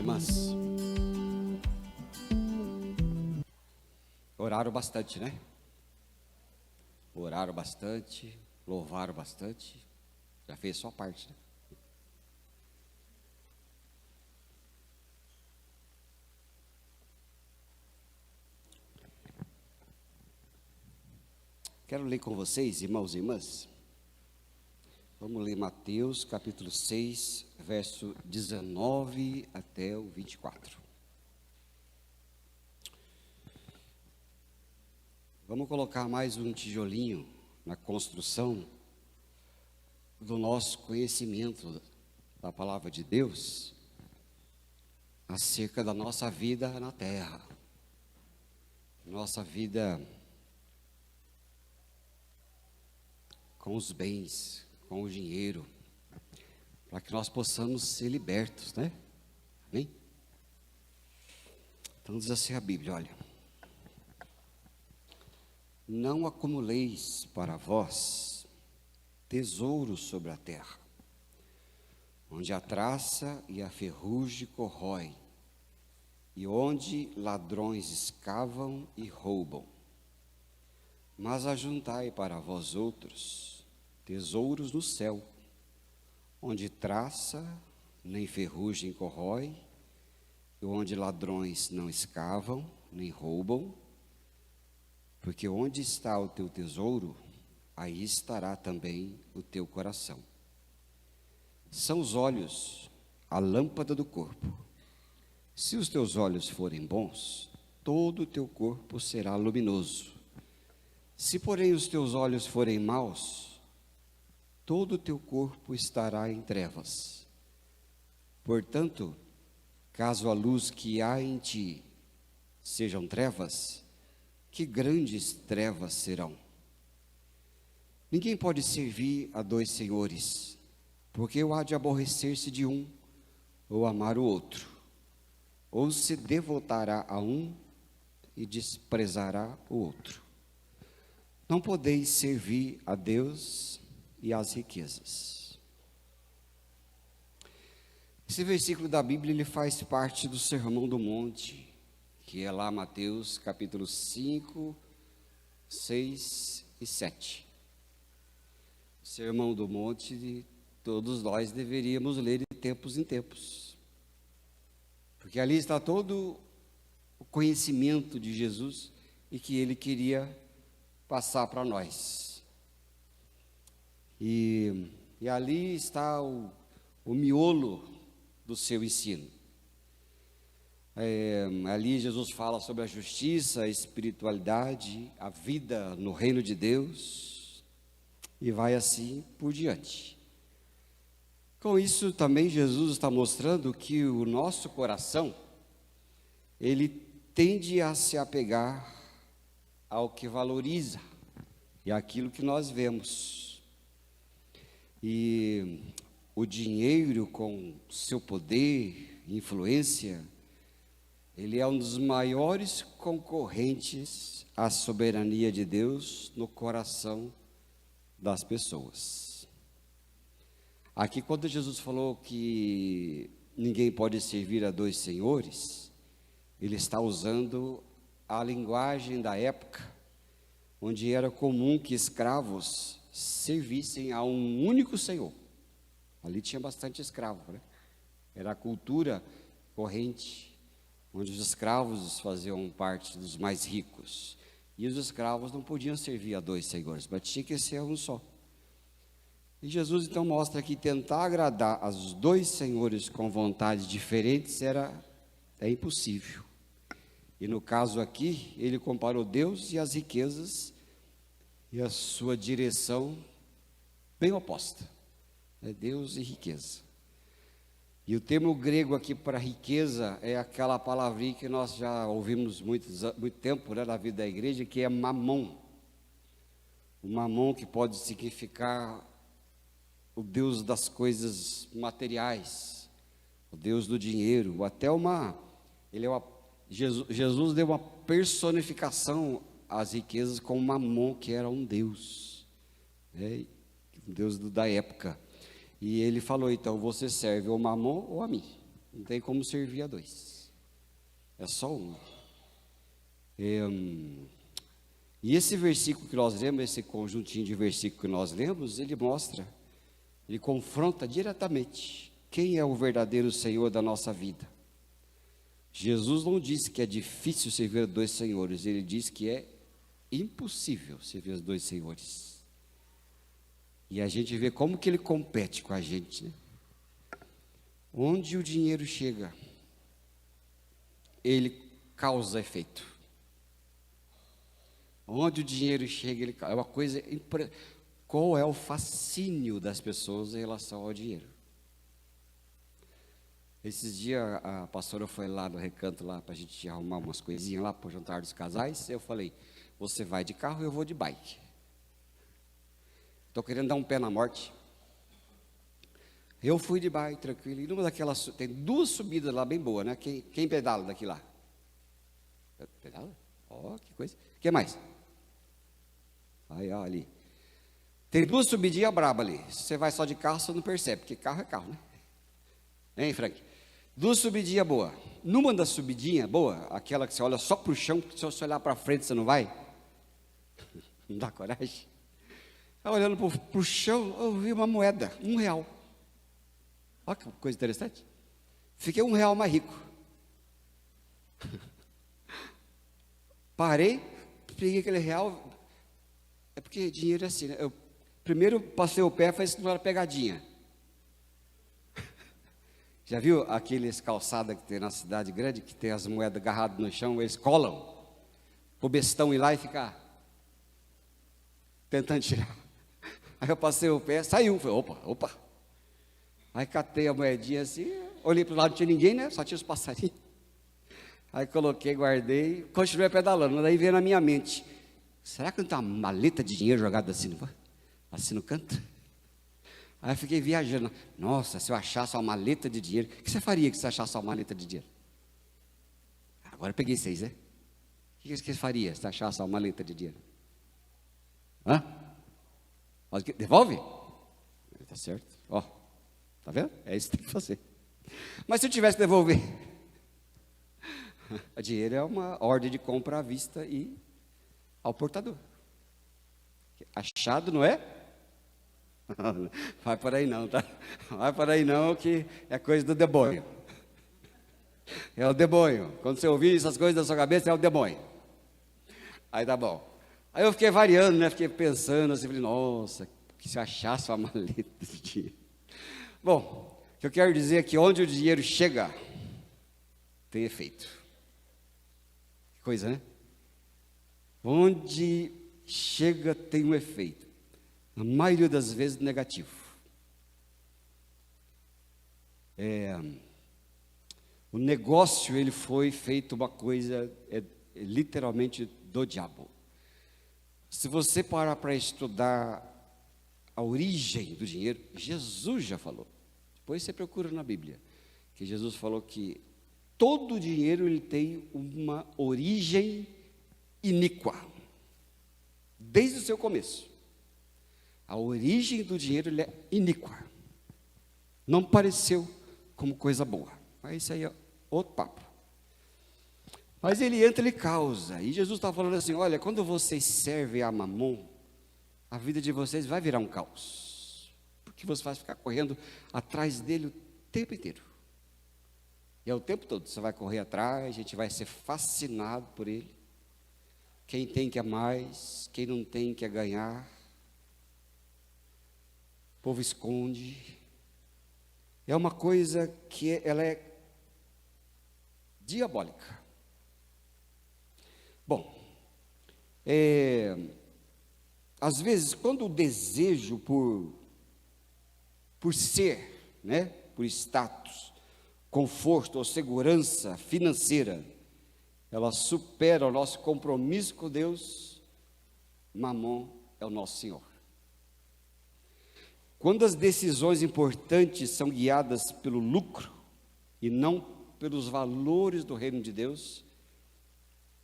irmãs? Oraram bastante, né? Oraram bastante, louvaram bastante. Já fez sua parte, né? Quero ler com vocês, irmãos e irmãs. Vamos ler Mateus capítulo 6, verso 19 até o 24. Vamos colocar mais um tijolinho na construção do nosso conhecimento da palavra de Deus acerca da nossa vida na terra, nossa vida com os bens, com o dinheiro, para que nós possamos ser libertos, né? Amém? Então diz assim a Bíblia, olha: não acumuleis para vós tesouros sobre a terra, onde a traça e a ferrugem corroem, e onde ladrões escavam e roubam. Mas ajuntai para vós outros tesouros no céu, onde traça nem ferrugem corrói, e onde ladrões não escavam nem roubam, porque onde está o teu tesouro, aí estará também o teu coração. São os olhos a lâmpada do corpo. Se os teus olhos forem bons, todo o teu corpo será luminoso. Se, porém, os teus olhos forem maus, todo o teu corpo estará em trevas. Portanto, caso a luz que há em ti sejam trevas, que grandes trevas serão. Ninguém pode servir a dois senhores, porque ou há de aborrecer-se de um, ou amar o outro, ou se devotará a um e desprezará o outro. Não podeis servir a Deus e às riquezas. Esse versículo da Bíblia, ele faz parte do Sermão do Monte, que é lá Mateus capítulo 5, 6 e 7. O Sermão do Monte, todos nós deveríamos ler de tempos em tempos, porque ali está todo o conhecimento de Jesus e que ele queria passar para nós. E ali está o miolo do seu ensino. Ali Jesus fala sobre a justiça, a espiritualidade, a vida no reino de Deus, e vai assim por diante. Com isso também Jesus está mostrando que o nosso coração, ele tende a se apegar ao que valoriza e aquilo que nós vemos. E o dinheiro, com seu poder, influência, ele é um dos maiores concorrentes à soberania de Deus no coração das pessoas. Aqui, quando Jesus falou que ninguém pode servir a dois senhores, ele está usando a linguagem da época, onde era comum que escravos servissem a um único senhor. Ali tinha bastante escravo, né? Era a cultura corrente, onde os escravos faziam parte dos mais ricos, e os escravos não podiam servir a dois senhores, mas tinha que ser um só. E Jesus então mostra que tentar agradar aos dois senhores com vontades diferentes é impossível. E no caso aqui, ele comparou Deus e as riquezas, e a sua direção bem oposta, é Deus e riqueza. E o termo grego aqui para riqueza é aquela palavrinha que nós já ouvimos muito tempo, né, na vida da igreja, que é mamon. O mamon, que pode significar o Deus das coisas materiais, o Deus do dinheiro, ou até Jesus deu uma personificação às riquezas com Mamon, que era um Deus, né? Um Deus da época. E ele falou, então, você serve ao Mamon ou a mim? Não tem como servir a dois. É só um. E esse versículo que nós lemos, esse conjuntinho de versículos que nós lemos, ele mostra, ele confronta diretamente quem é o verdadeiro Senhor da nossa vida. Jesus não disse que é difícil servir a dois senhores, ele disse que é impossível servir os dois senhores. E a gente vê como que ele compete com a gente, né? Onde o dinheiro chega, ele causa efeito. Onde o dinheiro chega, ele é uma coisa. Qual é o fascínio das pessoas em relação ao dinheiro? Esses dias a pastora foi lá no recanto lá para a gente arrumar umas coisinhas lá para o jantar dos casais. Eu falei: você vai de carro, eu vou de bike. Estou querendo dar um pé na morte. Eu fui de bike, tranquilo. E numa daquelas, tem duas subidas lá bem boas, né? Quem pedala daqui lá? Pedala? Ó, que coisa. O que mais? Aí, ó, ali. Tem duas subidinhas brabas ali. Se você vai só de carro, você não percebe, porque carro é carro, né? Hein, Frank? Duas subidinhas boas. Numa das subidinhas boa, aquela que você olha só para o chão, porque se você olhar para frente, você não vai? Não dá coragem? Olhando para o chão, eu vi uma moeda, R$1. Olha que coisa interessante. Fiquei R$1 mais rico. Parei, peguei aquele real. É porque dinheiro é assim, né? Eu primeiro passei o pé, falei que não era pegadinha. Já viu aqueles calçadas que tem na cidade grande, que tem as moedas agarradas no chão, eles colam, o bestão ir lá e ficar tentando tirar. Aí eu passei o pé, saiu, falei, opa. Aí catei a moedinha assim, olhei para o lado, não tinha ninguém, né? Só tinha os passarinhos. Aí coloquei, guardei, continuei pedalando, mas daí veio na minha mente: será que não tem uma maleta de dinheiro jogada assim no canto? Aí eu fiquei viajando. Nossa, se eu achasse uma maleta de dinheiro, o que você faria que você achasse uma maleta de dinheiro? Agora eu peguei 6, né? O que você faria se você achasse uma maleta de dinheiro? Hã? Devolve? Tá certo. Ó, tá vendo? É isso que tem que fazer. Mas se eu tivesse que devolver, o dinheiro é uma ordem de compra à vista e ao portador. Achado, não é? Vai por aí não, tá? Vai por aí não, que é coisa do demônio. É o demônio. Quando você ouvir essas coisas da sua cabeça, é o demônio. Aí tá bom. Aí eu fiquei variando, né? Fiquei pensando assim, falei, nossa, que se eu achasse uma maleta de dinheiro. Bom, o que eu quero dizer é que onde o dinheiro chega, tem efeito. Que coisa, né? Onde chega, tem um efeito. Na maioria das vezes, negativo. O negócio, ele foi feito uma coisa, literalmente, do diabo. Se você parar para estudar a origem do dinheiro, Jesus já falou. Depois você procura na Bíblia, que Jesus falou que todo dinheiro ele tem uma origem iníqua, desde o seu começo. A origem do dinheiro ele é iníqua. Não pareceu como coisa boa. Mas isso aí é outro papo. Mas ele entra, ele causa. E Jesus está falando assim: olha, quando vocês servem a Mamon, a vida de vocês vai virar um caos. Porque você vai ficar correndo atrás dele o tempo inteiro. E é o tempo todo. Você vai correr atrás, a gente vai ser fascinado por ele. Quem tem quer mais, quem não tem quer ganhar. O povo esconde. É uma coisa que ela é diabólica. Bom, às vezes, quando o desejo por ser, né, por status, conforto ou segurança financeira, ela supera o nosso compromisso com Deus, Mamon é o nosso Senhor. Quando as decisões importantes são guiadas pelo lucro e não pelos valores do reino de Deus,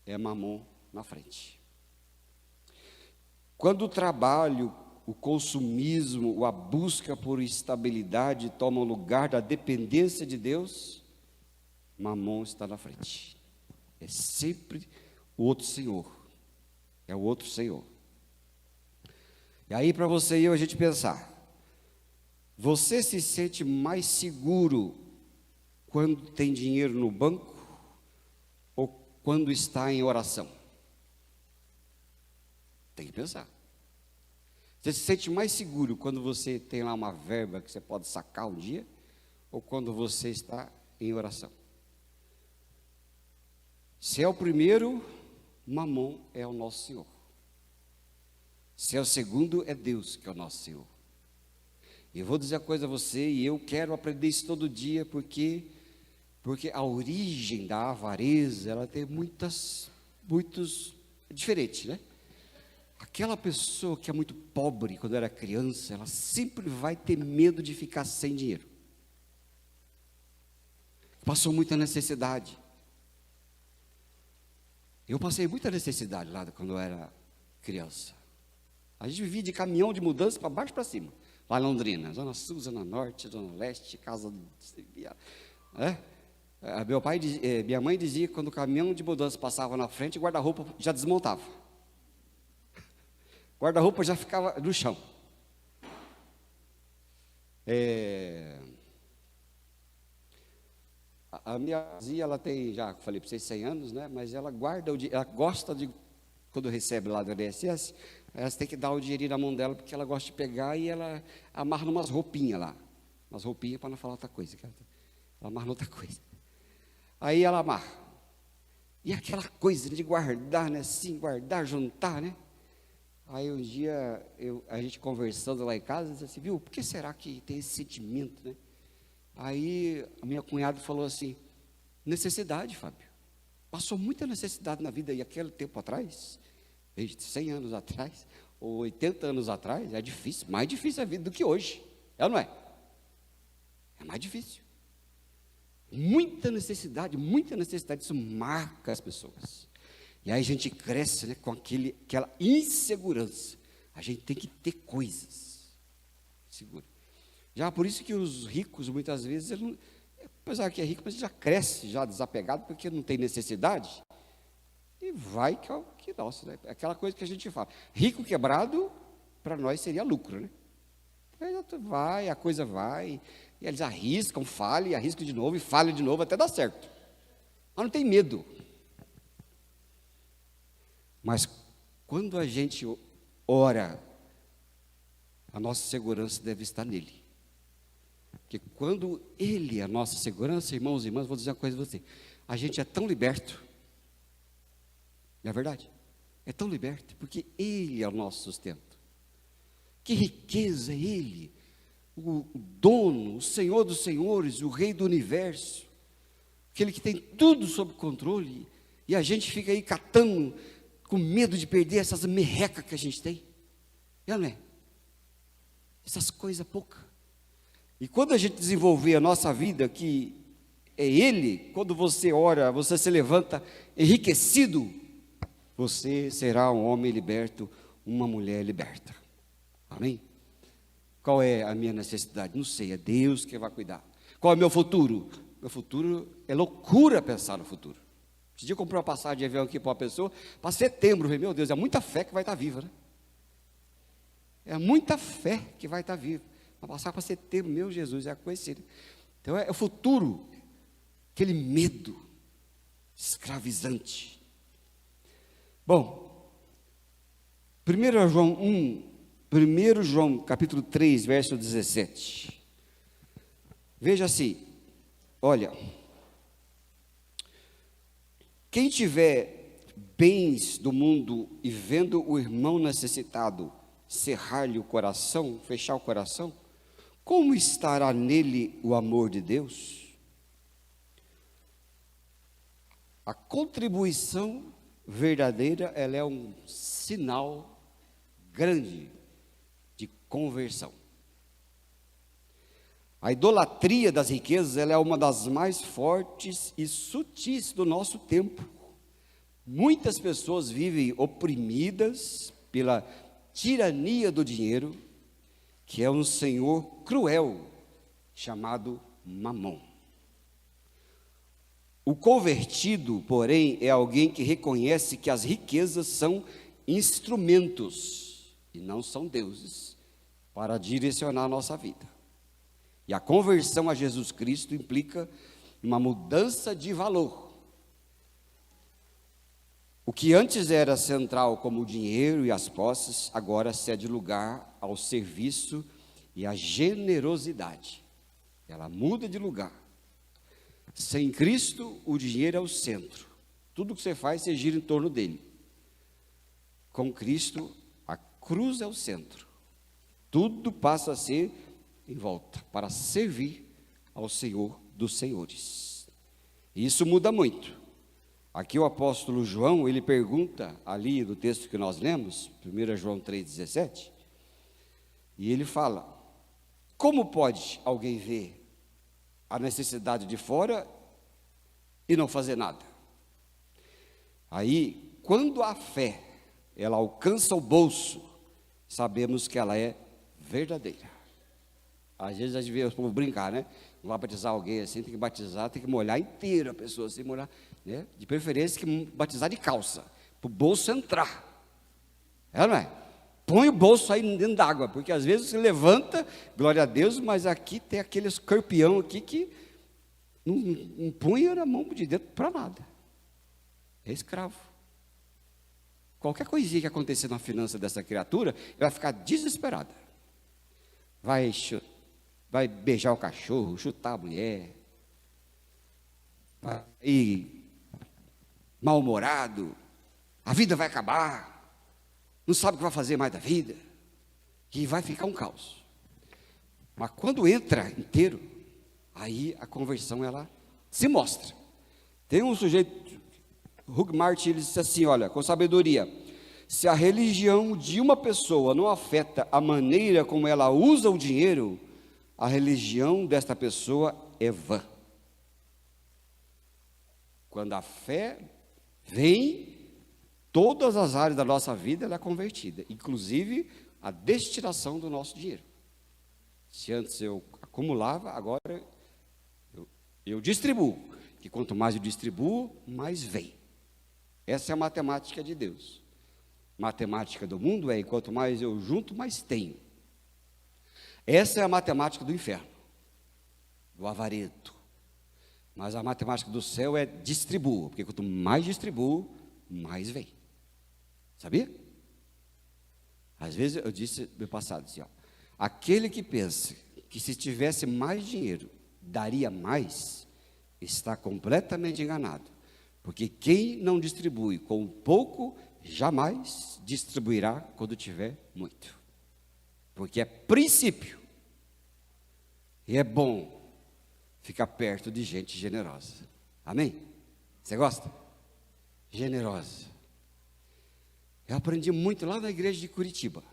é Mamon na frente. Quando o trabalho, o consumismo, a busca por estabilidade tomam lugar da dependência de Deus, Mamon está na frente. É sempre o outro senhor. É o outro senhor. E aí, para você e eu, a gente pensar, você se sente mais seguro quando tem dinheiro no banco ou quando está em oração? Tem que pensar. Você se sente mais seguro quando você tem lá uma verba que você pode sacar um dia ou quando você está em oração? Se é o primeiro, Mamon é o nosso Senhor. Se é o segundo, é Deus que é o nosso Senhor. E eu vou dizer a coisa a você, e eu quero aprender isso todo dia, porque a origem da avareza, ela tem muitos, diferentes, né? Aquela pessoa que é muito pobre quando era criança, ela sempre vai ter medo de ficar sem dinheiro. Passou muita necessidade. Eu passei muita necessidade lá quando eu era criança. A gente vivia de caminhão de mudança para baixo e para cima. Lá em Londrina, Zona Sul, Zona Norte, Zona Leste, casa... minha mãe dizia que quando o caminhão de mudança passava na frente, o guarda-roupa já desmontava. O guarda-roupa já ficava no chão. A minha tia, ela tem, já falei para vocês, 100 anos, né? Mas ela guarda, ela gosta de, quando recebe lá do INSS, ela tem que dar o dinheirinho na mão dela, porque ela gosta de pegar e ela amarra umas roupinhas lá. Umas roupinhas para não falar outra coisa. Ela amarra outra coisa. Aí ela amarra. E aquela coisa de guardar, né? Assim, guardar, juntar, né? Aí um dia, a gente conversando lá em casa, disse assim, viu, por que será que tem esse sentimento, né? Aí a minha cunhada falou assim, necessidade, Fábio. Passou muita necessidade na vida, e aquele tempo atrás, 100 anos atrás, ou 80 anos atrás, é difícil, mais difícil a vida do que hoje, é ou não é? É mais difícil. Muita necessidade, isso marca as pessoas. E aí a gente cresce, né, com aquela insegurança. A gente tem que ter coisas. Segura. Já por isso que os ricos, muitas vezes, ele não, apesar que é rico, mas já cresce, já desapegado, porque não tem necessidade. E vai que é o que nossa, né? Aquela coisa que a gente fala. Rico quebrado, para nós seria lucro, né? Vai, a coisa vai, e eles arriscam, falham, arriscam de novo, e falham de novo, até dar certo. Mas não tem medo. Mas quando a gente ora, a nossa segurança deve estar nele. Porque quando ele é a nossa segurança, irmãos e irmãs, vou dizer uma coisa a você, a gente é tão liberto, não é verdade? É tão liberto, porque ele é o nosso sustento. Que riqueza é ele, o dono, o Senhor dos senhores, o Rei do universo, aquele que tem tudo sob controle, e a gente fica aí catando, com medo de perder essas merrecas que a gente tem, não é? Essas coisas poucas. E quando a gente desenvolver a nossa vida, que é Ele, quando você ora, você se levanta enriquecido, você será um homem liberto, uma mulher liberta. Amém? Qual é a minha necessidade? Não sei, é Deus que vai cuidar. Qual é o meu futuro? Meu futuro é loucura pensar no futuro. Esse dia eu comprei uma passagem de avião aqui para uma pessoa, para setembro, eu falei, meu Deus, é muita fé que vai estar viva, né? É muita fé que vai estar viva. Vai passar para setembro, meu Jesus, é a coisa. Então é o futuro, aquele medo escravizante. Bom, 1 João capítulo 3, verso 17. Veja assim, olha, quem tiver bens do mundo e vendo o irmão necessitado, cerrar-lhe o coração, fechar o coração, como estará nele o amor de Deus? A contribuição verdadeira, ela é um sinal grande de conversão. A idolatria das riquezas, ela é uma das mais fortes e sutis do nosso tempo. Muitas pessoas vivem oprimidas pela tirania do dinheiro, que é um senhor cruel, chamado Mamon. O convertido, porém, é alguém que reconhece que as riquezas são instrumentos e não são deuses para direcionar a nossa vida. E a conversão a Jesus Cristo implica uma mudança de valor. O que antes era central como o dinheiro e as posses, agora cede lugar ao serviço e à generosidade. Ela muda de lugar. Sem Cristo, o dinheiro é o centro. Tudo que você faz, você gira em torno dele. Com Cristo, a cruz é o centro. Tudo passa a ser em volta, para servir ao Senhor dos senhores. E isso muda muito. Aqui o apóstolo João, ele pergunta, ali no texto que nós lemos, 1 João 3,17, e ele fala: como pode alguém ver a necessidade de fora e não fazer nada? Aí, quando a fé, ela alcança o bolso, sabemos que ela é verdadeira. Às vezes a gente vê o povo brincar, né? Não vai batizar alguém assim, tem que batizar, tem que molhar inteiro a pessoa, assim, molhar, né? De preferência que batizar de calça, para o bolso entrar. É, não é? Põe o bolso aí dentro d'água, porque às vezes você levanta, glória a Deus, mas aqui tem aquele escorpião aqui que não põe na mão de dentro para nada. É escravo. Qualquer coisinha que acontecer na finança dessa criatura, ela vai ficar desesperada. Vai beijar o cachorro, chutar a mulher, vai ir mal-humorado, a vida vai acabar, não sabe o que vai fazer mais da vida, e vai ficar um caos. Mas quando entra inteiro, aí a conversão, ela se mostra. Tem um sujeito, Hugh Martin, ele disse assim, olha, com sabedoria: se a religião de uma pessoa não afeta a maneira como ela usa o dinheiro, a religião desta pessoa é vã. Quando a fé vem, todas as áreas da nossa vida ela é convertida, inclusive a destinação do nosso dinheiro. Se antes eu acumulava, agora eu distribuo, que quanto mais eu distribuo, mais vem. Essa é a matemática de Deus. Matemática do mundo é: quanto mais eu junto, mais tenho. Essa é a matemática do inferno, do avarento. Mas a matemática do céu é distribuo, porque quanto mais distribuo, mais vem. Sabia? Às vezes eu disse no passado assim, ó, aquele que pensa que se tivesse mais dinheiro, daria mais, está completamente enganado. Porque quem não distribui com pouco, jamais distribuirá quando tiver muito. Porque é princípio. E é bom ficar perto de gente generosa. Amém? Você gosta? Generosa. Eu aprendi muito lá na igreja de Curitiba.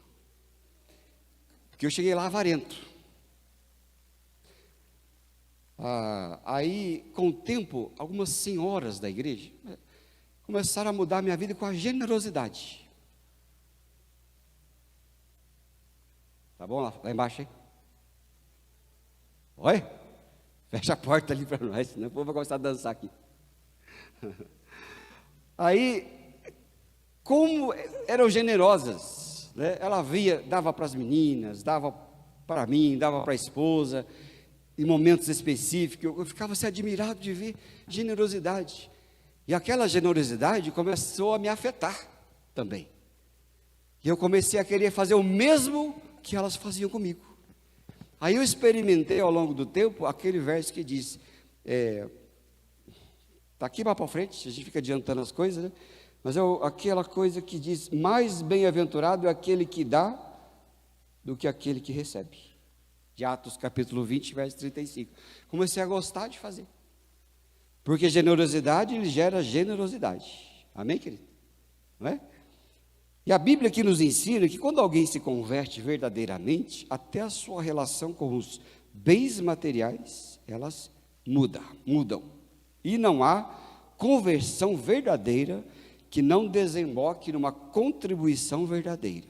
Porque eu cheguei lá avarento. Aí, com o tempo, algumas senhoras da igreja começaram a mudar a minha vida com a generosidade. Tá bom lá embaixo, hein? Oi? Fecha a porta ali para nós, senão o povo vai começar a dançar aqui. Aí, como eram generosas, né? Ela dava para as meninas, dava para mim, dava para a esposa, em momentos específicos. Eu ficava assim, admirado de ver generosidade. E aquela generosidade começou a me afetar também. E eu comecei a querer fazer o mesmo que elas faziam comigo. Aí eu experimentei ao longo do tempo aquele verso que diz, está aqui mais para frente, a gente fica adiantando as coisas, né? Mas é aquela coisa que diz: mais bem-aventurado é aquele que dá do que aquele que recebe. De Atos capítulo 20, verso 35. Comecei a gostar de fazer. Porque generosidade, ele gera generosidade. Amém, querido? Não é? E a Bíblia aqui nos ensina que quando alguém se converte verdadeiramente, até a sua relação com os bens materiais, elas mudam. E não há conversão verdadeira que não desemboque numa contribuição verdadeira.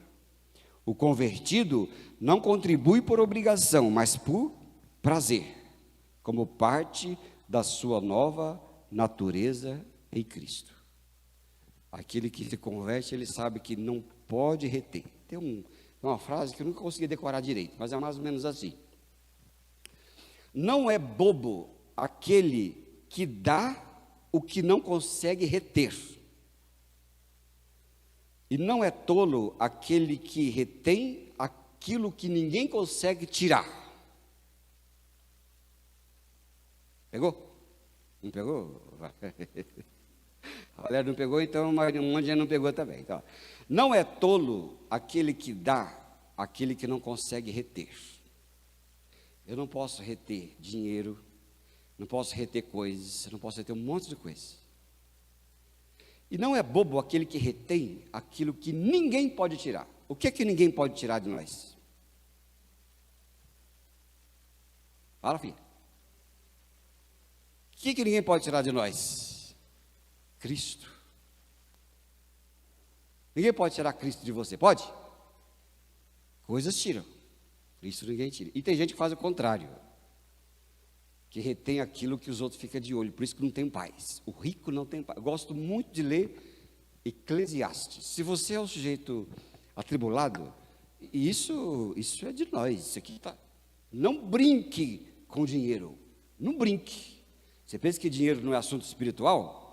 O convertido não contribui por obrigação, mas por prazer, como parte da sua nova natureza em Cristo. Aquele que se converte, ele sabe que não pode reter. Tem uma frase que eu nunca consegui decorar direito, mas é mais ou menos assim. Não é bobo aquele que dá o que não consegue reter. E não é tolo aquele que retém aquilo que ninguém consegue tirar. Pegou? Não pegou? A Valéria não pegou, então um monte de gente não pegou também. Então, não é tolo aquele que dá, aquele que não consegue reter. Eu não posso reter dinheiro, não posso reter coisas, não posso reter um monte de coisas. E não é bobo aquele que retém aquilo que ninguém pode tirar. O que é que ninguém pode tirar de nós? Fala, filho. O que ninguém pode tirar de nós? Cristo. Ninguém pode tirar Cristo de você, pode? Coisas tiram, Cristo ninguém tira. E tem gente que faz o contrário, que retém aquilo que os outros ficam de olho, por isso que não tem paz. O rico não tem paz. Eu gosto muito de ler Eclesiastes. Se você é um sujeito atribulado, isso é de nós. Isso aqui tá. Não brinque com dinheiro, não brinque. Você pensa que dinheiro não é assunto espiritual?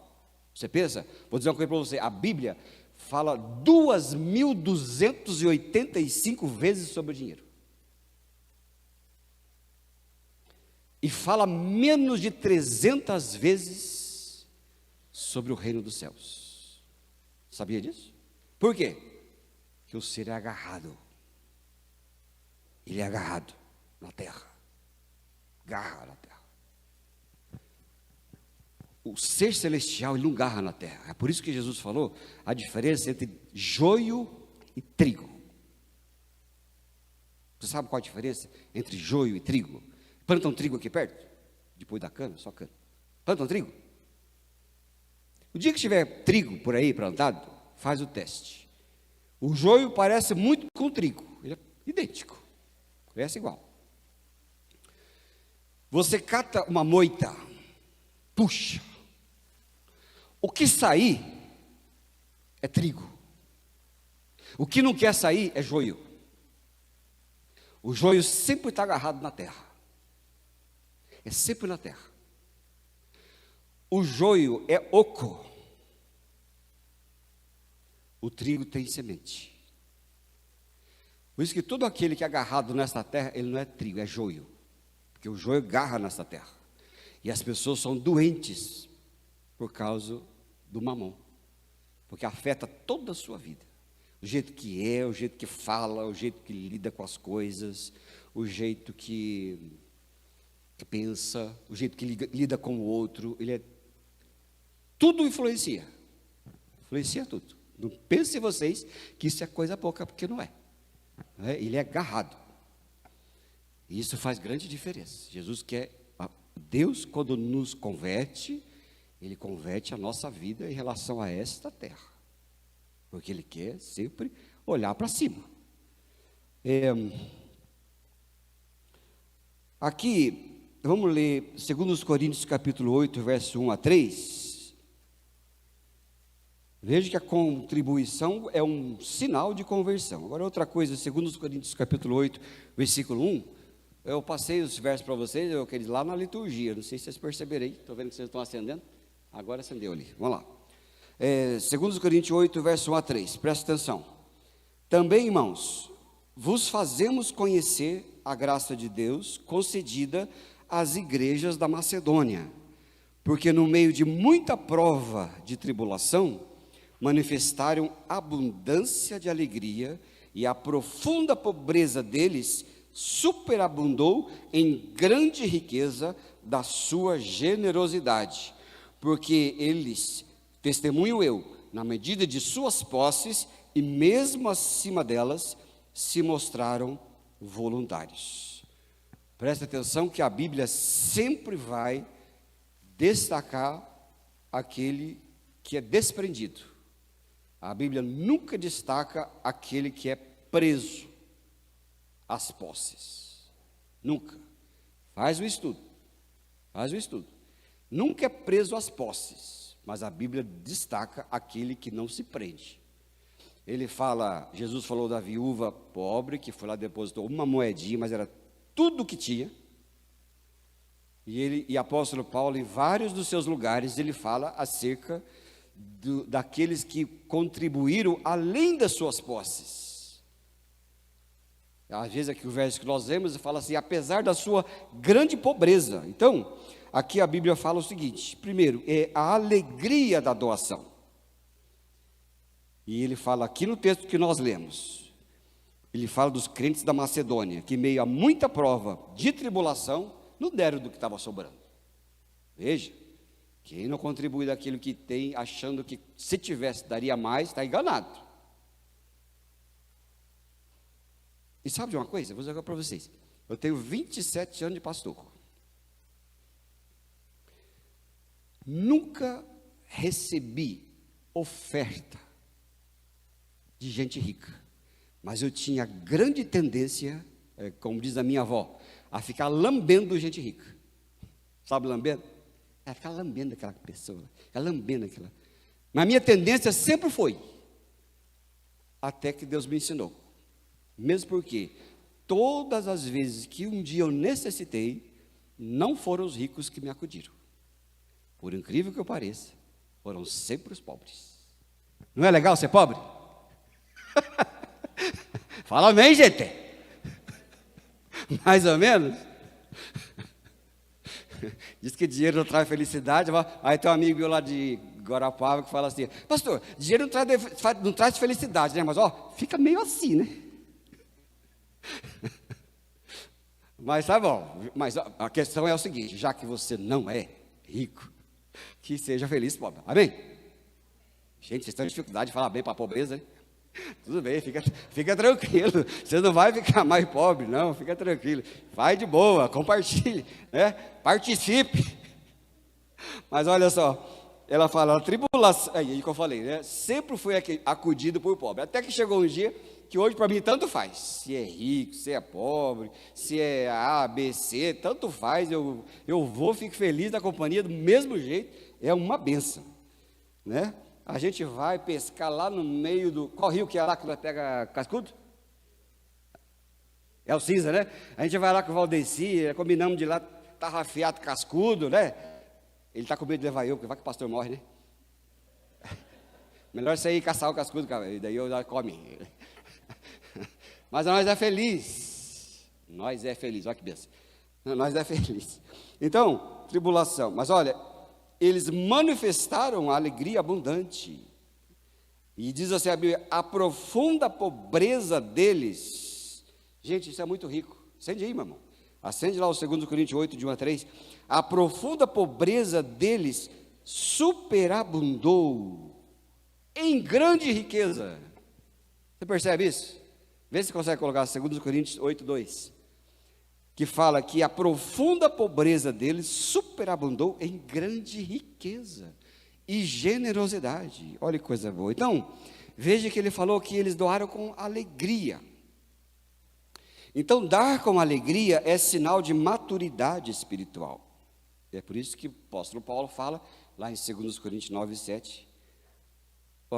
Você pensa? Vou dizer uma coisa para você, a Bíblia fala 2.285 vezes sobre o dinheiro. E fala menos de 300 vezes sobre o reino dos céus. Sabia disso? Por quê? Porque o ser é agarrado. Ele é agarrado na terra. Garra na terra. O ser celestial, ele não garra na terra. É por isso que Jesus falou a diferença entre joio e trigo. Você sabe qual a diferença entre joio e trigo? Plantam trigo aqui perto? Depois da cana, só cana. Plantam trigo? O dia que tiver trigo por aí plantado, faz o teste. O joio parece muito com o trigo. Ele é idêntico. Parece igual. Você cata uma moita, puxa. O que sair é trigo. O que não quer sair é joio. O joio sempre está agarrado na terra. É sempre na terra. O joio é oco. O trigo tem semente. Por isso que todo aquele que é agarrado nessa terra, ele não é trigo, é joio. Porque o joio agarra nessa terra. E as pessoas são doentes por causa do mamão, porque afeta toda a sua vida, o jeito que é, o jeito que fala, o jeito que lida com as coisas, o jeito que pensa, o jeito que lida com o outro, tudo influencia tudo. Não pensem vocês que isso é coisa pouca, porque não é, ele é agarrado, e isso faz grande diferença. Deus, quando nos converte, Ele converte a nossa vida em relação a esta terra, porque Ele quer sempre olhar para cima. Aqui, vamos ler 2 Coríntios capítulo 8, verso 1 a 3. Veja que a contribuição é um sinal de conversão. Agora, outra coisa, 2 Coríntios capítulo 8, versículo 1, eu passei os versos para vocês, eu queria lá na liturgia, não sei se vocês perceberam aí, estou vendo que vocês estão acendendo. Agora acendeu ali, vamos lá. 2 Coríntios 8, verso 1 a 3, presta atenção. Também, irmãos, vos fazemos conhecer a graça de Deus concedida às igrejas da Macedônia, porque no meio de muita prova de tribulação, manifestaram abundância de alegria, e a profunda pobreza deles superabundou em grande riqueza da sua generosidade. Porque eles, testemunho eu, na medida de suas posses, e mesmo acima delas, se mostraram voluntários. Presta atenção que a Bíblia sempre vai destacar aquele que é desprendido. A Bíblia nunca destaca aquele que é preso às posses. Nunca. Faz o estudo. nunca é preso às posses, mas a Bíblia destaca aquele que não se prende. Ele fala, Jesus falou da viúva pobre, que foi lá, depositou uma moedinha, mas era tudo o que tinha. E apóstolo Paulo, em vários dos seus lugares, ele fala acerca daqueles que contribuíram além das suas posses. Às vezes aqui o verso que nós lemos fala assim, apesar da sua grande pobreza. Então, aqui a Bíblia fala o seguinte, primeiro, é a alegria da doação. E ele fala aqui no texto que nós lemos, ele fala dos crentes da Macedônia, que meio a muita prova de tribulação, não deram do que estava sobrando. Veja, quem não contribui daquilo que tem, achando que se tivesse daria mais, está enganado. E sabe de uma coisa? Vou dizer para vocês. Eu tenho 27 anos de pastor. Nunca recebi oferta de gente rica. Mas eu tinha grande tendência, como diz a minha avó, a ficar lambendo gente rica. Sabe lambendo? Ficar lambendo aquela pessoa, ficar lambendo aquela. Mas a minha tendência sempre foi, até que Deus me ensinou. Mesmo porque, todas as vezes que um dia eu necessitei, não foram os ricos que me acudiram. Por incrível que eu pareça, foram sempre os pobres. Não é legal ser pobre? Fala amém, gente. Mais ou menos. Diz que dinheiro não traz felicidade. Aí tem um amigo meu lá de Guarapava que fala assim, pastor, dinheiro não traz felicidade, né? Mas fica meio assim, né? Mas tá bom. Mas a questão é o seguinte, já que você não é rico, que seja feliz, pobre. Amém? Gente, vocês estão em dificuldade de falar bem para a pobreza, hein? Tudo bem, fica tranquilo. Você não vai ficar mais pobre, não. Fica tranquilo. Vai de boa, compartilhe, né? Participe. Mas olha só, ela fala, a tribulação, aí que eu falei, né? Sempre fui acudido por pobre. Até que chegou um dia que hoje para mim tanto faz. Se é rico, se é pobre, se é A, B, C, tanto faz. Eu vou, fico feliz da companhia do mesmo jeito. É uma bênção, né? A gente vai pescar lá no meio do... Qual rio que é lá que nós pega cascudo? É o Cinza, né? A gente vai lá com o Valdeci, combinamos de ir lá tarrafiado cascudo, né? Ele está com medo de levar eu, porque vai que o pastor morre, né? Melhor sair e caçar o cascudo, e daí eu já come. Mas nós é feliz. Nós é feliz, olha que benção. Nós é feliz. Então, tribulação. Mas olha... Eles manifestaram a alegria abundante. E diz assim a Bíblia, a profunda pobreza deles. Gente, isso é muito rico. Acende aí, meu irmão. Acende lá o 2 Coríntios 8, de 1 a 3. A profunda pobreza deles superabundou em grande riqueza. Você percebe isso? Vê se consegue colocar 2 Coríntios 8, 2. Que fala que a profunda pobreza deles superabundou em grande riqueza e generosidade. Olha que coisa boa. Então, veja que ele falou que eles doaram com alegria. Então, dar com alegria é sinal de maturidade espiritual. É por isso que o apóstolo Paulo fala, lá em 2 Coríntios 9, 7.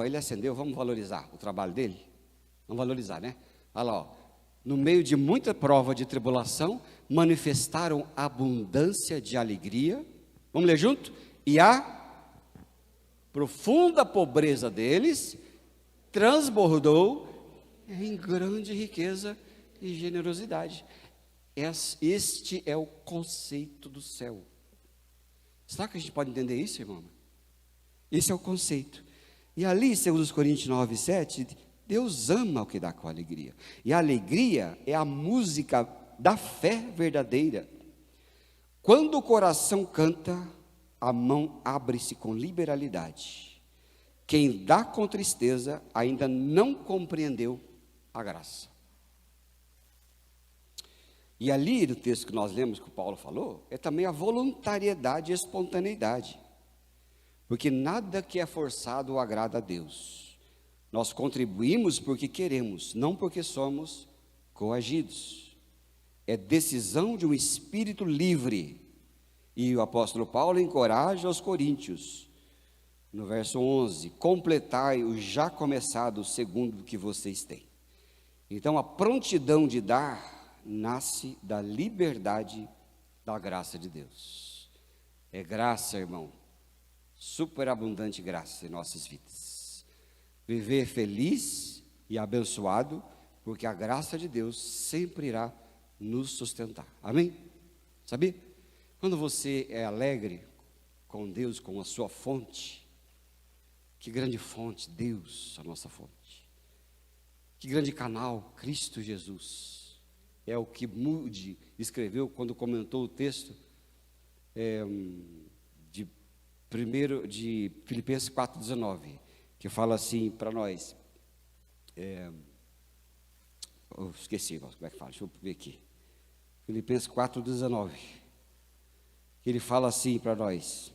Ele acendeu, vamos valorizar o trabalho dele? Vamos valorizar, né? Olha lá, no meio de muita prova de tribulação, manifestaram abundância de alegria. Vamos ler junto? E a profunda pobreza deles transbordou em grande riqueza e generosidade. Este é o conceito do céu. Será que a gente pode entender isso, irmão? Esse é o conceito. E ali, segundo os Coríntios 9, 7, Deus ama o que dá com alegria. E a alegria é a música da fé verdadeira. Quando o coração canta, a mão abre-se com liberalidade. Quem dá com tristeza ainda não compreendeu a graça. E ali no texto que nós lemos, que o Paulo falou, é também a voluntariedade e espontaneidade. Porque nada que é forçado agrada a Deus. Nós contribuímos porque queremos, não porque somos coagidos. É decisão de um espírito livre. E o apóstolo Paulo encoraja os coríntios, no verso 11: completai o já começado segundo o que vocês têm. Então, a prontidão de dar nasce da liberdade da graça de Deus. É graça, irmão, superabundante graça em nossas vidas. Viver feliz e abençoado, porque a graça de Deus sempre irá nos sustentar. Amém? Sabia? Quando você é alegre com Deus, com a sua fonte, que grande fonte, Deus, a nossa fonte. Que grande canal, Cristo Jesus. É o que Moody escreveu quando comentou o texto de Filipenses 4,19, que fala assim para nós. Esqueci, como é que fala? Deixa eu ver aqui. Filipenses 4,19. Ele fala assim para nós.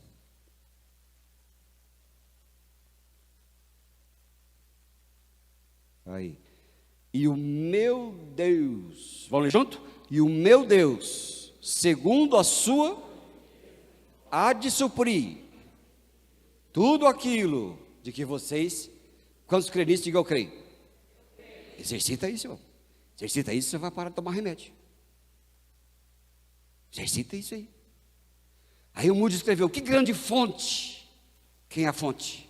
Aí. E o meu Deus, vamos ler junto? E o meu Deus, segundo a sua, há de suprir tudo aquilo de que vocês, quantos creem nisso, digam eu creio. Exercita isso, irmão. Exercita isso, você vai parar de tomar remédio. Exercita isso aí. Aí o Moody escreveu: que grande fonte. Quem é a fonte?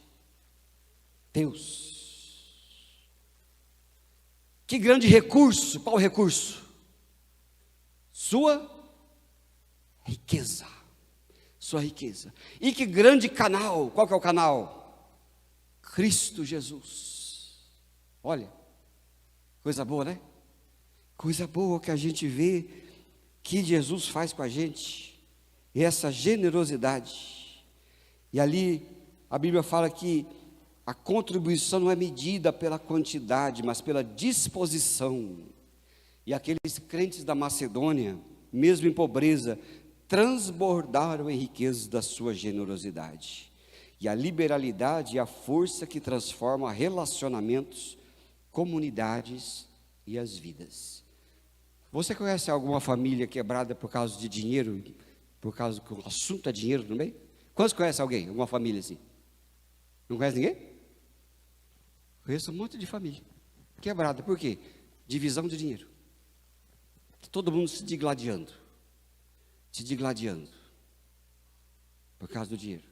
Deus. Que grande recurso. Qual o recurso? Sua riqueza. Sua riqueza. E que grande canal. Qual que é o canal? Cristo Jesus. Olha, coisa boa, né? Coisa boa que a gente vê que Jesus faz com a gente. E essa generosidade. E ali a Bíblia fala que a contribuição não é medida pela quantidade, mas pela disposição. E aqueles crentes da Macedônia, mesmo em pobreza, transbordaram em riquezas da sua generosidade. E a liberalidade é a força que transforma relacionamentos, comunidades e as vidas. Você conhece alguma família quebrada por causa de dinheiro? Por causa que o assunto é dinheiro também? Quantos conhecem alguém? Alguma família assim? Não conhece ninguém? Conheço um monte de família quebrada. Por quê? Divisão de dinheiro. Todo mundo se digladiando. Se digladiando. Por causa do dinheiro.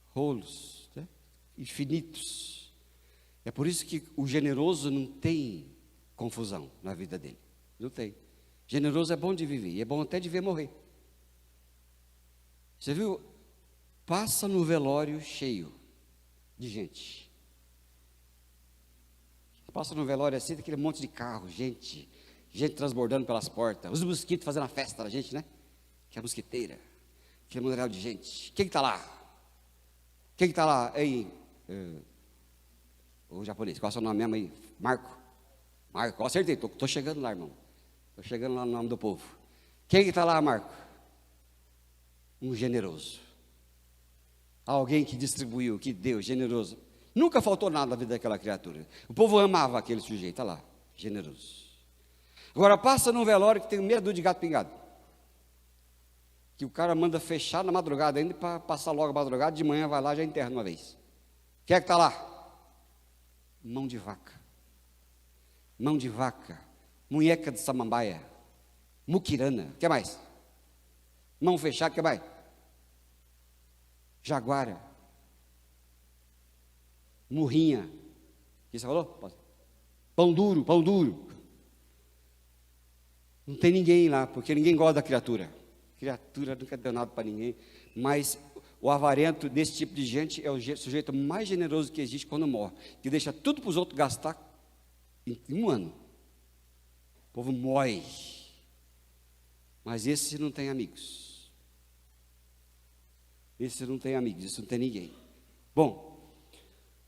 Rolos, né? Infinitos. É por isso que o generoso não tem confusão na vida dele. Não tem. Generoso é bom de viver, e é bom até de ver morrer. Você viu? Passa no velório cheio de gente. Passa no velório assim, daquele monte de carro, gente transbordando pelas portas, os mosquitos fazendo a festa da gente, né? Que é a mosquiteira, aquele mundial de gente. Quem está lá? Quem está lá? Ei, o japonês, qual é o seu nome mesmo aí? Marco, acertei, estou chegando lá, irmão. Estou chegando lá no nome do povo. Quem está lá, Marco? Um generoso. Alguém que distribuiu, que deu, generoso. Nunca faltou nada na vida daquela criatura. O povo amava aquele sujeito, olha lá, generoso. Agora passa num velório que tem medo de gato pingado. Que o cara manda fechar na madrugada ainda para passar logo a madrugada, de manhã vai lá e já enterra de uma vez. Quem é que está lá? Mão de vaca. Mão de vaca. Munheca de samambaia. Muquirana. O que mais? Mão fechada, o que mais? Jaguara. Murrinha. O que você falou? Pão duro. Não tem ninguém lá, porque ninguém gosta da criatura. Criatura nunca deu nada para ninguém. Mas o avarento desse tipo de gente é o sujeito mais generoso que existe quando morre. Que deixa tudo para os outros gastar em um ano. O povo morre. Mas esse não tem amigos. Esse não tem ninguém. Bom,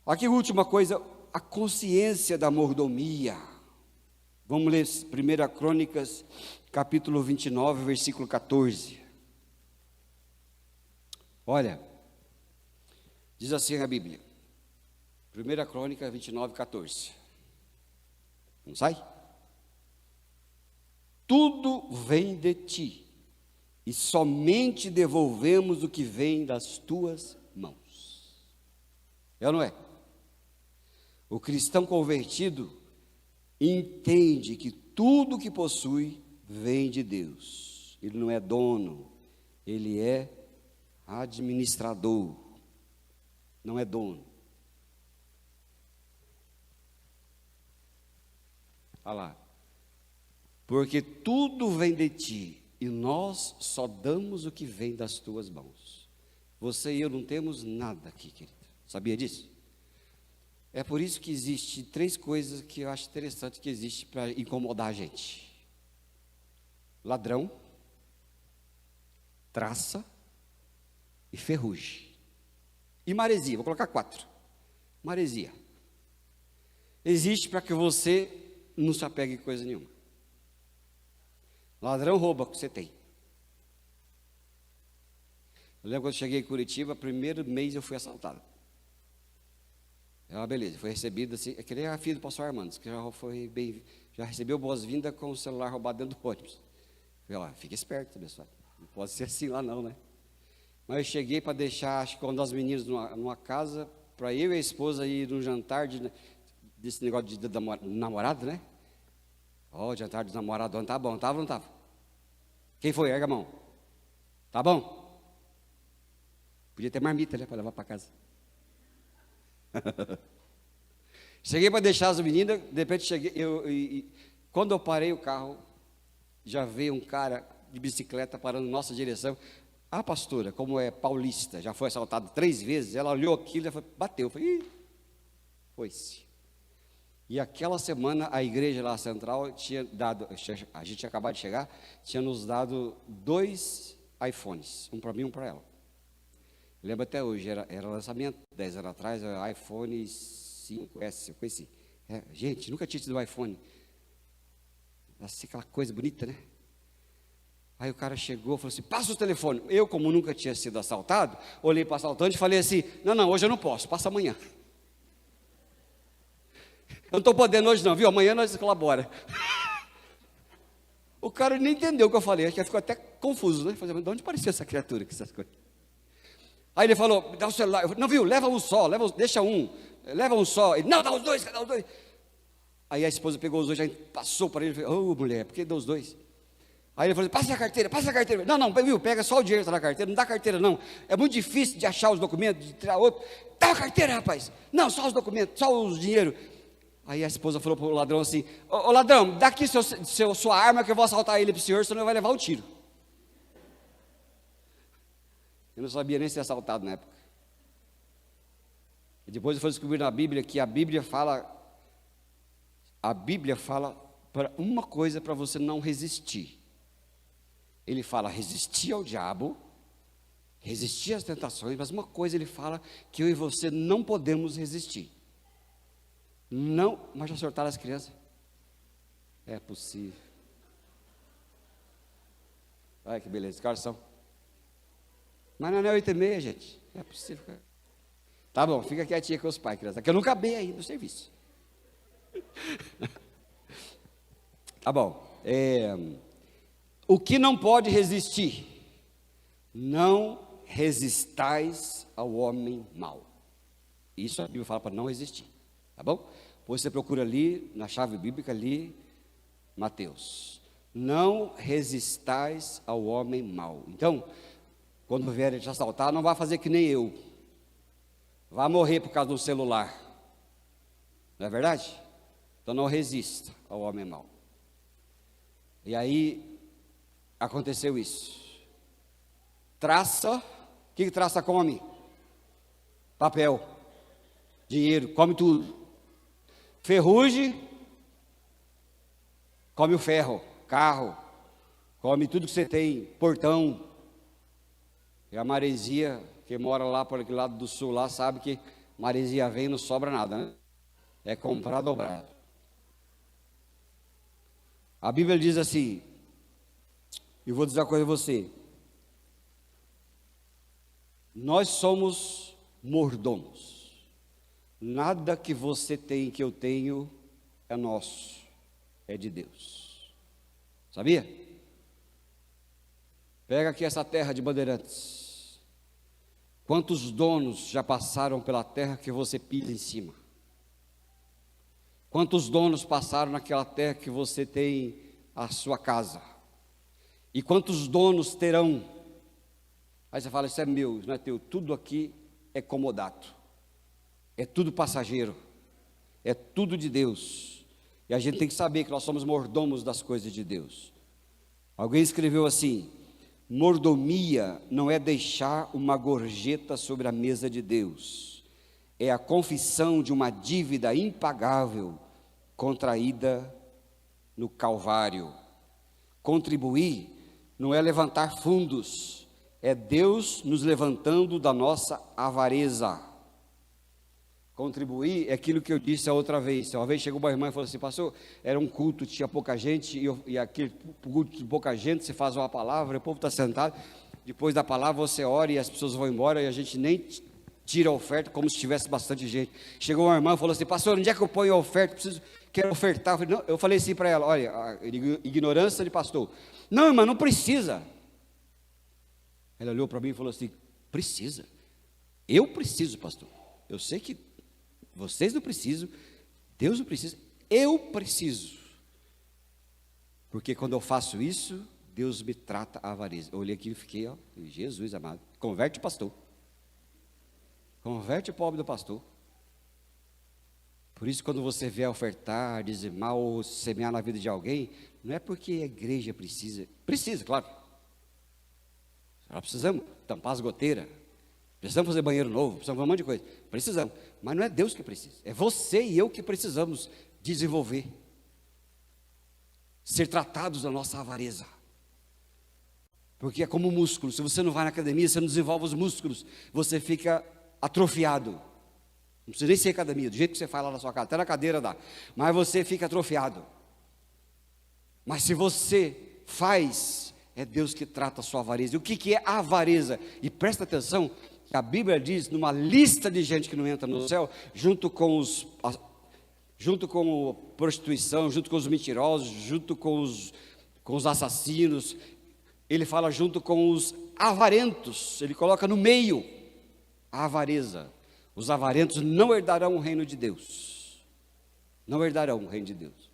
aqui a última coisa, a consciência da mordomia. Vamos ler 1 Crônicas, capítulo 29, versículo 14. Olha, diz assim a Bíblia. 1 Crônica 29, 14. Não sai? Tudo vem de ti, e somente devolvemos o que vem das tuas mãos. É ou não é? O cristão convertido entende que tudo que possui vem de Deus. Ele não é dono, ele é administrador, não é dono. Olha lá. Porque tudo vem de ti, e nós só damos o que vem das tuas mãos. Você e eu não temos nada aqui, querido. Sabia disso? É por isso que existe 3 coisas que eu acho interessante que existe para incomodar a gente: ladrão, traça e ferrugem. E maresia, vou colocar 4. Maresia. Existe para que você não se apegue a coisa nenhuma. Ladrão rouba o que você tem. Eu lembro quando eu cheguei em Curitiba, primeiro mês eu fui assaltado. É uma beleza, foi recebido assim, é que nem a filha do pastor Armando, que já recebeu boas-vindas com o celular roubado dentro do ônibus. Eu falei, fica esperto, pessoal, não pode ser assim lá não, né? Mas eu cheguei para deixar, acho que uma das meninas numa casa, para eu e a esposa ir num jantar desse negócio de namorado, né? Jantar dos namorados, tá bom, estava ou não estava? Quem foi? Erga a mão. Tá bom? Podia ter marmita, né, para levar para casa. Cheguei para deixar as meninas, de repente cheguei, quando eu parei o carro, já veio um cara de bicicleta parando em nossa direção. A pastora, como é paulista, já foi assaltada 3 vezes, ela olhou aquilo e bateu. Eu falei, foi-se. E aquela semana a igreja lá central tinha dado, a gente tinha acabado de chegar, tinha nos dado 2 iPhones, um para mim e um para ela. Lembro até hoje, era lançamento, 10 anos atrás, iPhone 5S, eu conheci. Gente, nunca tinha tido um iPhone. Assim, aquela coisa bonita, né? Aí o cara chegou e falou assim, passa o telefone. Eu, como nunca tinha sido assaltado, olhei para o assaltante e falei assim, não, hoje eu não posso, passa amanhã. Eu não estou podendo hoje não, viu? Amanhã nós colabora. O cara nem entendeu o que eu falei, acho que ficou até confuso, né? Falei, de onde apareceu essa criatura com essas coisas? Aí ele falou, dá o celular. Eu falei, não, viu? Leva um só, deixa um. Leva um só. Ele, não, dá os 2, dá os 2. Aí a esposa pegou os 2, já passou para ele. Falei, mulher, por que deu os 2? Aí ele falou, passa a carteira. Não, viu? Pega só o dinheiro que está na carteira, não dá carteira não. É muito difícil de achar os documentos, de tirar outro. Dá a carteira, rapaz. Não, só os documentos, só os dinheiro. Aí a esposa falou para o ladrão assim, ô ladrão, dá aqui sua arma que eu vou assaltar ele para o senhor, senão ele vai levar um tiro. Eu não sabia nem ser assaltado na época. E depois eu fui descobrir na Bíblia que a Bíblia fala para uma coisa para você não resistir. Ele fala resistir ao diabo, resistir às tentações, mas uma coisa ele fala que eu e você não podemos resistir. Não, mas já sortaram as crianças? É possível. Olha que beleza, que horas são? Mas não é 8h30, gente. É possível. Tá bom, fica quietinha com os pais, criança, que eu nunca acabei aí no serviço. Tá bom. O que não pode resistir? Não resistais ao homem mau. Isso a Bíblia fala para não resistir. Tá bom? Depois você procura ali, na chave bíblica ali, Mateus. Não resistais ao homem mau. Então, quando vierem te assaltar, não vai fazer que nem eu. Vai morrer por causa do celular. Não é verdade? Então não resista ao homem mau. E aí, aconteceu isso. Traça, o que traça come? Papel, dinheiro, come tudo. Ferrugem, come o ferro, carro, come tudo que você tem, portão. E a maresia, que mora lá por aquele lado do sul, lá sabe que maresia vem e não sobra nada, né? É comprar dobrado. A Bíblia diz assim, e vou dizer uma coisa a você, nós somos mordomos. Nada que você tem, que eu tenho, é nosso, é de Deus. Sabia? Pega aqui essa terra de Bandeirantes. Quantos donos já passaram pela terra que você pisa em cima? Quantos donos passaram naquela terra que você tem a sua casa? E quantos donos terão? Aí você fala, isso é meu, isso não é teu. Tudo aqui é comodato. É tudo passageiro. É tudo de Deus. E a gente tem que saber que nós somos mordomos das coisas de Deus. Alguém escreveu assim: mordomia não é deixar uma gorjeta sobre a mesa de Deus, é a confissão de uma dívida impagável contraída no Calvário. Contribuir não é levantar fundos, é Deus nos levantando da nossa avareza. Contribuir é aquilo que eu disse a outra vez. Uma vez chegou uma irmã e falou assim: pastor, era um culto, tinha pouca gente, e aquele culto de pouca gente, você faz uma palavra, o povo está sentado, depois da palavra você ora e as pessoas vão embora, e a gente nem tira a oferta, como se tivesse bastante gente. Chegou uma irmã e falou assim: pastor, onde é que eu ponho a oferta? Quero ofertar. Eu falei assim para ela: olha, ignorância de pastor. Não, irmã, não precisa. Ela olhou para mim e falou assim: precisa? Eu preciso, pastor. Eu sei que vocês não precisam, Deus não precisa, eu preciso. Porque quando eu faço isso, Deus me trata a avareza. Eu olhei aqui e fiquei, ó, Jesus amado, converte o pastor. Converte o pobre do pastor. Por isso, quando você vier ofertar, dizimar ou semear na vida de alguém, não é porque a igreja precisa, claro. Nós precisamos tampar as goteiras, precisamos fazer banheiro novo, precisamos fazer um monte de coisa. Precisamos, mas não é Deus que precisa, é você e eu que precisamos desenvolver, ser tratados da nossa avareza. Porque é como músculo, se você não vai na academia, você não desenvolve os músculos, você fica atrofiado. Não precisa nem ser academia, do jeito que você faz lá na sua casa, até na cadeira dá, mas você fica atrofiado. Mas se você faz, é Deus que trata a sua avareza. E o que é a avareza? E presta atenção, que a Bíblia diz, numa lista de gente que não entra no céu, junto com a prostituição, junto com os mentirosos, junto com os assassinos, ele fala junto com os avarentos, ele coloca no meio a avareza. Os avarentos não herdarão o reino de Deus. Não herdarão o reino de Deus.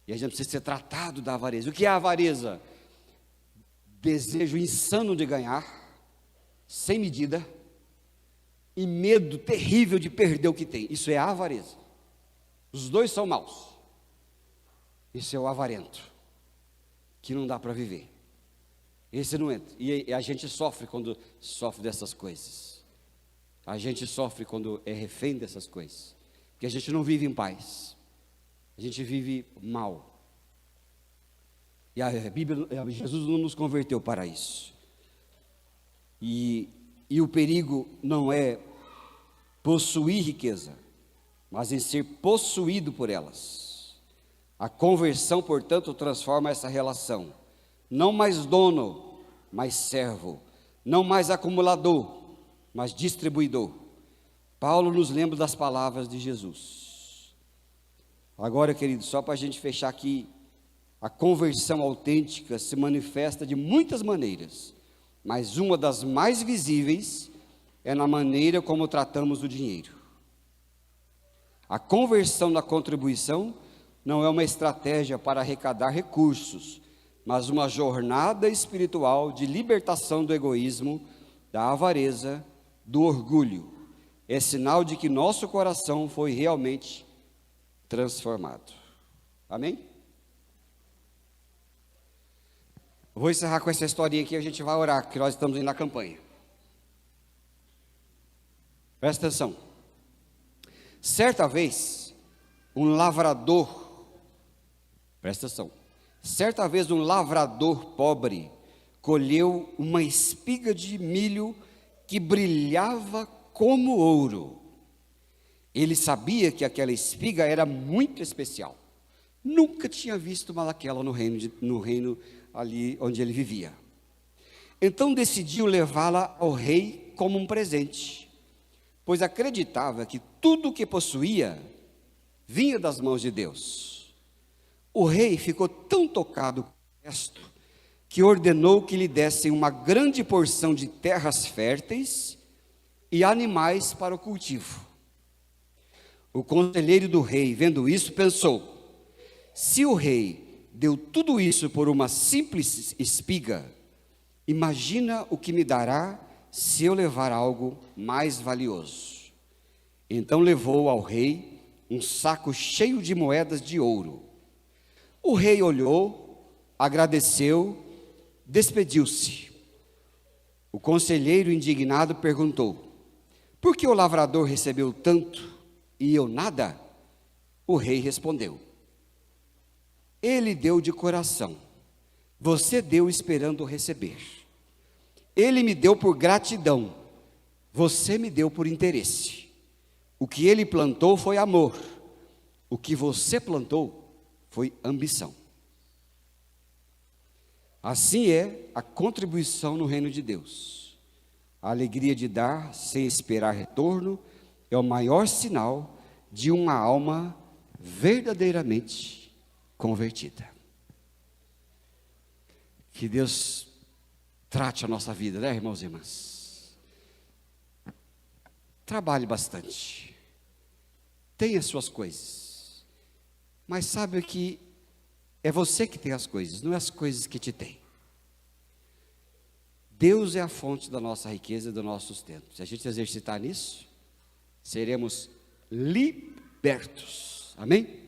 E a gente precisa ser tratado da avareza. O que é a avareza? Desejo insano de ganhar, sem medida, e medo terrível de perder o que tem. Isso é a avareza. Os dois são maus. Isso é o avarento, que não dá para viver. Esse não entra. E a gente sofre quando sofre dessas coisas. A gente sofre quando é refém dessas coisas. Porque a gente não vive em paz. A gente vive mal. E a Bíblia, Jesus não nos converteu para isso. E o perigo não é possuir riqueza, mas em ser possuído por elas. A conversão, portanto, transforma essa relação. Não mais dono, mas servo. Não mais acumulador, mas distribuidor. Paulo nos lembra das palavras de Jesus. Agora, querido, só para a gente fechar aqui, a conversão autêntica se manifesta de muitas maneiras, mas uma das mais visíveis é na maneira como tratamos o dinheiro. A conversão da contribuição não é uma estratégia para arrecadar recursos, mas uma jornada espiritual de libertação do egoísmo, da avareza, do orgulho. É sinal de que nosso coração foi realmente transformado. Amém? Vou encerrar com essa historinha aqui, a gente vai orar, porque nós estamos indo na campanha. Presta atenção. Certa vez, um lavrador, presta atenção, certa vez um lavrador pobre colheu uma espiga de milho que brilhava como ouro. Ele sabia que aquela espiga era muito especial. Nunca tinha visto uma daquela no reino ali onde ele vivia. Então decidiu levá-la ao rei como um presente, pois acreditava que tudo o que possuía vinha das mãos de Deus. O rei ficou tão tocado com o gesto que ordenou que lhe dessem uma grande porção de terras férteis e animais para o cultivo. O conselheiro do rei, vendo isso, pensou: se o rei deu tudo isso por uma simples espiga, imagina o que me dará se eu levar algo mais valioso. Então levou ao rei um saco cheio de moedas de ouro. O rei olhou, agradeceu, despediu-se. O conselheiro indignado perguntou: por que o lavrador recebeu tanto e eu nada? O rei respondeu: ele deu de coração, você deu esperando receber. Ele me deu por gratidão, você me deu por interesse. O que ele plantou foi amor, o que você plantou foi ambição. Assim é a contribuição no reino de Deus. A alegria de dar sem esperar retorno é o maior sinal de uma alma verdadeiramente convertida. Que Deus trate a nossa vida, né, irmãos e irmãs? Trabalhe bastante, tenha suas coisas, mas sabe que é você que tem as coisas, não é as coisas que te têm. Deus é a fonte da nossa riqueza e do nosso sustento. Se a gente exercitar nisso, seremos libertos. Amém?